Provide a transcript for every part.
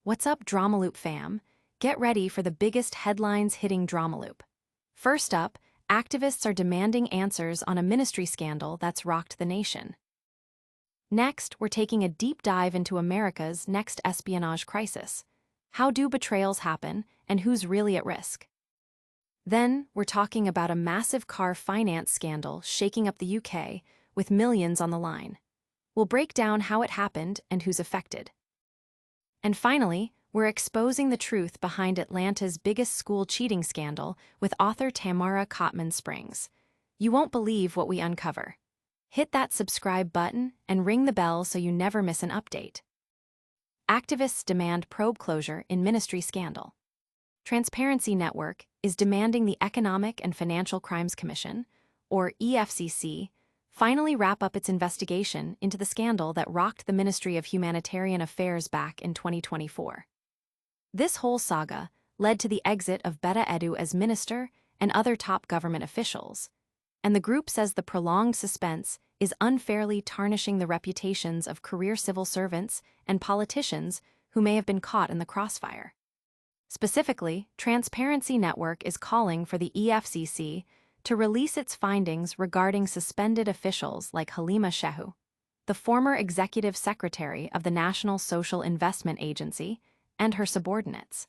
What's up, DramaLoop fam? Get ready for the biggest headlines hitting DramaLoop. First up, activists are demanding answers on a ministry scandal that's rocked the nation. Next, we're taking a deep dive into America's next espionage crisis. How do betrayals happen, and who's really at risk? Then, we're talking about a massive car finance scandal shaking up the UK, with millions on the line. We'll break down how it happened and who's affected. And finally, we're exposing the truth behind Atlanta's biggest school cheating scandal with author Tamara Cotman Springs. You won't believe what we uncover. Hit that subscribe button and ring the bell so you never miss an update. Activists demand probe closure in ministry scandal. Transparency Network is demanding the Economic and Financial Crimes Commission, or EFCC, finally wrap up its investigation into the scandal that rocked the Ministry of Humanitarian Affairs back in 2024. This whole saga led to the exit of Betta Edu as minister and other top government officials, and the group says the prolonged suspense is unfairly tarnishing the reputations of career civil servants and politicians who may have been caught in the crossfire. Specifically, Transparency Network is calling for the EFCC to release its findings regarding suspended officials like Halima Shehu, the former executive secretary of the National Social Investment Agency, and her subordinates.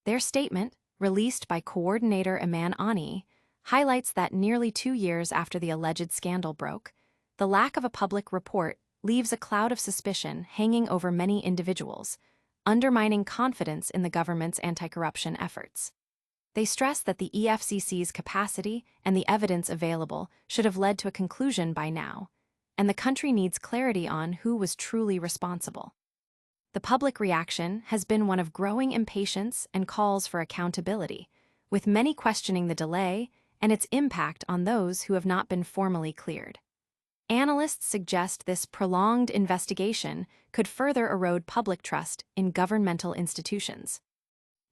Their statement, released by coordinator Iman Ani, highlights that nearly 2 years after the alleged scandal broke, the lack of a public report leaves a cloud of suspicion hanging over many individuals, undermining confidence in the government's anti-corruption efforts. They stress that the EFCC's capacity and the evidence available should have led to a conclusion by now, and the country needs clarity on who was truly responsible. The public reaction has been one of growing impatience and calls for accountability, with many questioning the delay and its impact on those who have not been formally cleared. Analysts suggest this prolonged investigation could further erode public trust in governmental institutions.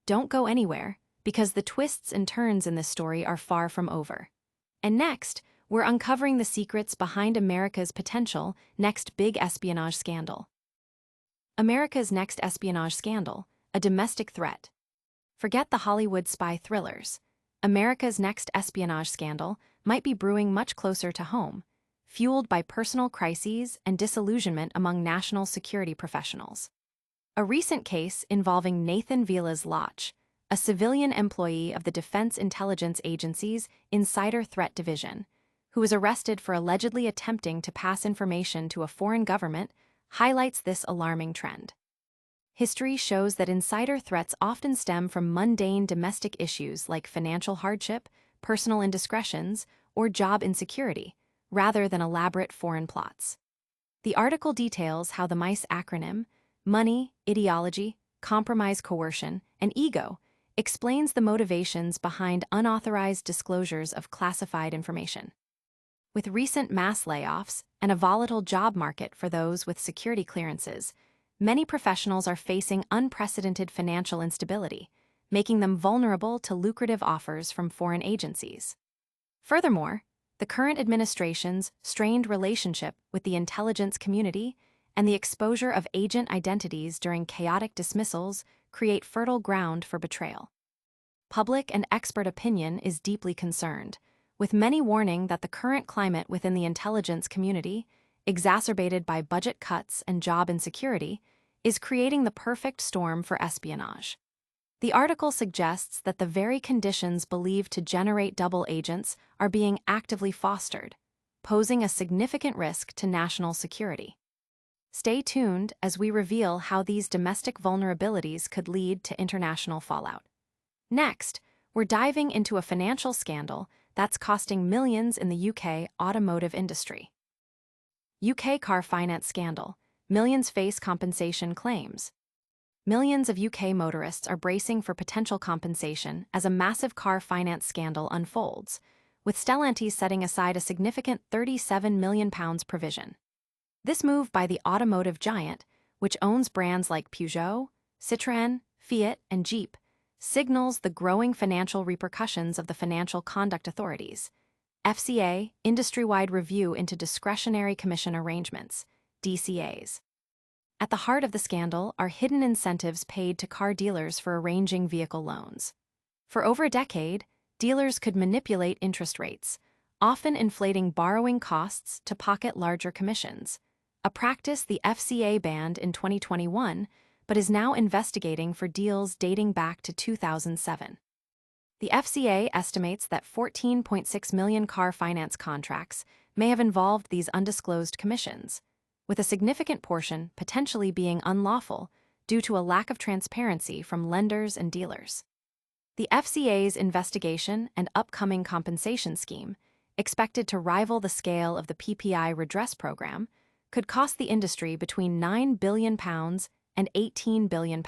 Don't go anywhere, because the twists and turns in this story are far from over. And next, we're uncovering the secrets behind America's potential next big espionage scandal. America's next espionage scandal, a domestic threat. Forget the Hollywood spy thrillers. America's next espionage scandal might be brewing much closer to home, fueled by personal crises and disillusionment among national security professionals. A recent case involving Nathan Vilas Loch, a civilian employee of the Defense Intelligence Agency's Insider Threat Division, who was arrested for allegedly attempting to pass information to a foreign government, highlights this alarming trend. History shows that insider threats often stem from mundane domestic issues like financial hardship, personal indiscretions, or job insecurity, rather than elaborate foreign plots. The article details how the MICE acronym, money, ideology, compromise, coercion, and ego, explains the motivations behind unauthorized disclosures of classified information. With recent mass layoffs and a volatile job market for those with security clearances, many professionals are facing unprecedented financial instability, making them vulnerable to lucrative offers from foreign agencies. Furthermore, the current administration's strained relationship with the intelligence community and the exposure of agent identities during chaotic dismissals create fertile ground for betrayal. Public and expert opinion is deeply concerned, with many warning that the current climate within the intelligence community, exacerbated by budget cuts and job insecurity, is creating the perfect storm for espionage. The article suggests that the very conditions believed to generate double agents are being actively fostered, posing a significant risk to national security. Stay tuned as we reveal how these domestic vulnerabilities could lead to international fallout. Next, we're diving into a financial scandal that's costing millions in the UK automotive industry. UK car finance scandal. Millions face compensation claims. Millions of UK motorists are bracing for potential compensation as a massive car finance scandal unfolds, with Stellantis setting aside a significant £37 million provision. This move by the automotive giant, which owns brands like Peugeot, Citroën, Fiat, and Jeep, signals the growing financial repercussions of the Financial Conduct Authority's FCA industry-wide review into discretionary commission arrangements, DCAs. At the heart of the scandal are hidden incentives paid to car dealers for arranging vehicle loans. For over a decade, dealers could manipulate interest rates, often inflating borrowing costs to pocket larger commissions, a practice the FCA banned in 2021 but is now investigating for deals dating back to 2007. The FCA estimates that 14.6 million car finance contracts may have involved these undisclosed commissions, with a significant portion potentially being unlawful due to a lack of transparency from lenders and dealers. The FCA's investigation and upcoming compensation scheme, expected to rival the scale of the PPI redress program, could cost the industry between £9 billion and £18 billion.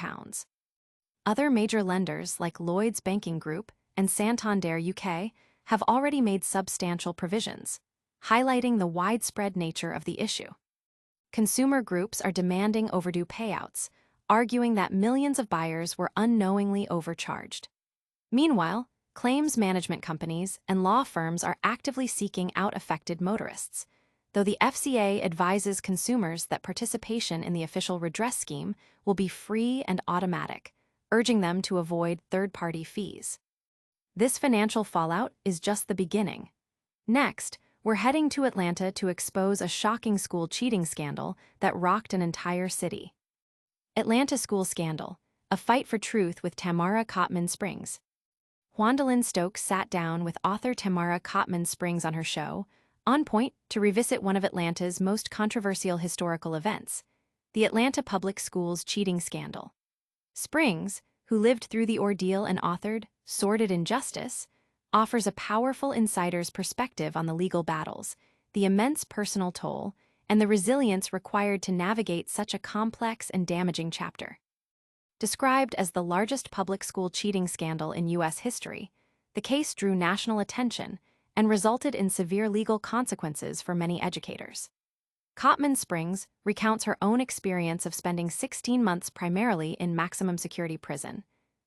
Other major lenders like Lloyds Banking Group and Santander UK have already made substantial provisions, highlighting the widespread nature of the issue. Consumer groups are demanding overdue payouts, arguing that millions of buyers were unknowingly overcharged. Meanwhile, claims management companies and law firms are actively seeking out affected motorists, though the FCA advises consumers that participation in the official redress scheme will be free and automatic, urging them to avoid third-party fees. This financial fallout is just the beginning. Next, we're heading to Atlanta to expose a shocking school cheating scandal that rocked an entire city. Atlanta School Scandal, a fight for truth with Tamara Cotman Springs. Gwendolyn Stokes sat down with author Tamara Cotman Springs on her show, On Point, to revisit one of Atlanta's most controversial historical events, the Atlanta Public Schools cheating scandal. Springs, who lived through the ordeal and authored Sordid Injustice, offers a powerful insider's perspective on the legal battles, the immense personal toll, and the resilience required to navigate such a complex and damaging chapter. Described as the largest public school cheating scandal in U.S. history, the case drew national attention and resulted in severe legal consequences for many educators. Cotman Springs recounts her own experience of spending 16 months primarily in maximum security prison,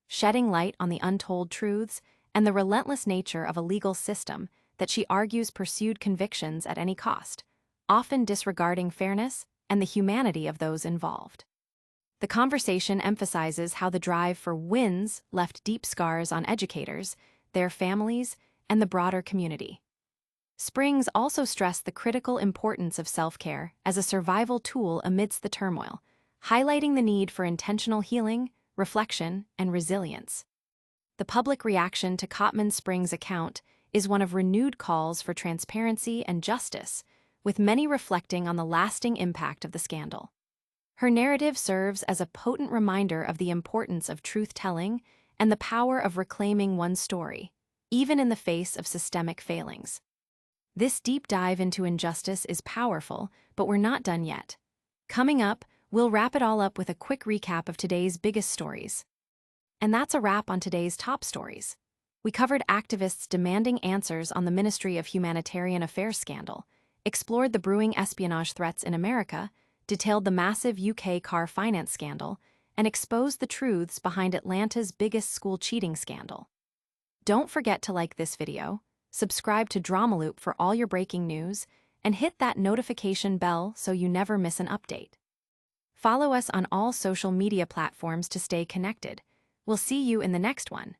shedding light on the untold truths and the relentless nature of a legal system that she argues pursued convictions at any cost, often disregarding fairness and the humanity of those involved. The conversation emphasizes how the drive for wins left deep scars on educators, their families, and the broader community. Springs also stressed the critical importance of self-care as a survival tool amidst the turmoil, highlighting the need for intentional healing, reflection, and resilience. The public reaction to Cotman Springs' account is one of renewed calls for transparency and justice, with many reflecting on the lasting impact of the scandal. Her narrative serves as a potent reminder of the importance of truth-telling and the power of reclaiming one's story, even in the face of systemic failings. This deep dive into injustice is powerful, but we're not done yet. Coming up, we'll wrap it all up with a quick recap of today's biggest stories. And that's a wrap on today's top stories. We covered activists demanding answers on the Ministry of Humanitarian Affairs scandal, explored the brewing espionage threats in America, detailed the massive UK car finance scandal, and exposed the truths behind Atlanta's biggest school cheating scandal. Don't forget to like this video, subscribe to DramaLoop for all your breaking news, and hit that notification bell so you never miss an update. Follow us on all social media platforms to stay connected. We'll see you in the next one.